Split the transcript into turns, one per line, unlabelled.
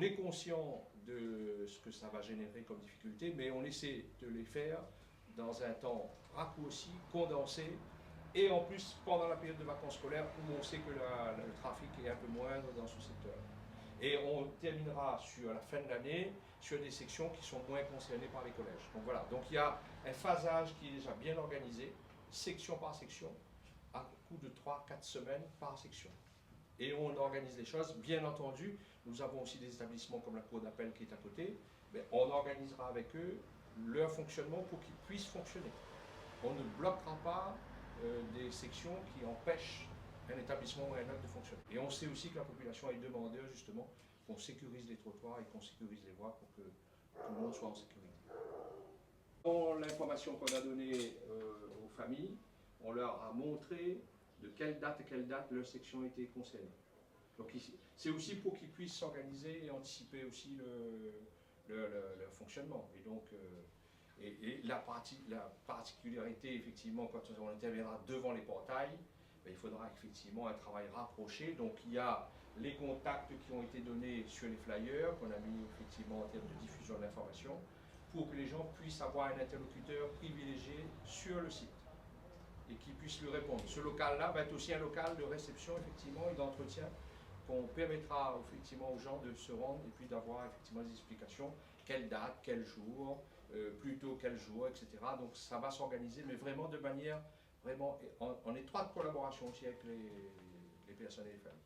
est conscient de ce que ça va générer comme difficulté, mais on essaie de les faire dans un temps raccourci, condensé, et en plus pendant la période de vacances scolaires où on sait que le trafic est un peu moindre dans ce secteur. Et on terminera sur la fin de l'année sur des sections qui sont moins concernées par les collèges. Donc voilà, donc il y a un phasage qui est déjà bien organisé, section par section, à coup de 3-4 semaines par section. Et on organise les choses, bien entendu, nous avons aussi des établissements comme la cour d'appel qui est à côté, mais on organisera avec eux leur fonctionnement pour qu'ils puissent fonctionner. On ne bloquera pas des sections qui empêchent un établissement ou un autre de fonctionner. Et on sait aussi que la population est demandeuse justement qu'on sécurise les trottoirs et qu'on sécurise les voies pour que tout le monde soit en sécurité. Dans l'information qu'on a donnée aux familles, on leur a montré de quelle date à quelle date leur section était concernée. Donc c'est aussi pour qu'ils puissent s'organiser et anticiper aussi le fonctionnement. Et donc, la particularité, effectivement, quand on interviendra devant les portails, il faudra effectivement un travail rapproché. Donc il y a les contacts qui ont été donnés sur les flyers, qu'on a mis effectivement en termes de diffusion de l'information, pour que les gens puissent avoir un interlocuteur privilégié sur le site et qui puisse lui répondre. Ce local-là va être aussi un local de réception effectivement et d'entretien qu'on permettra effectivement aux gens de se rendre et puis d'avoir effectivement des explications, quelle date, quel jour, plutôt quel jour, etc. Donc ça va s'organiser, mais vraiment de manière vraiment en étroite collaboration aussi avec les personnes et les familles.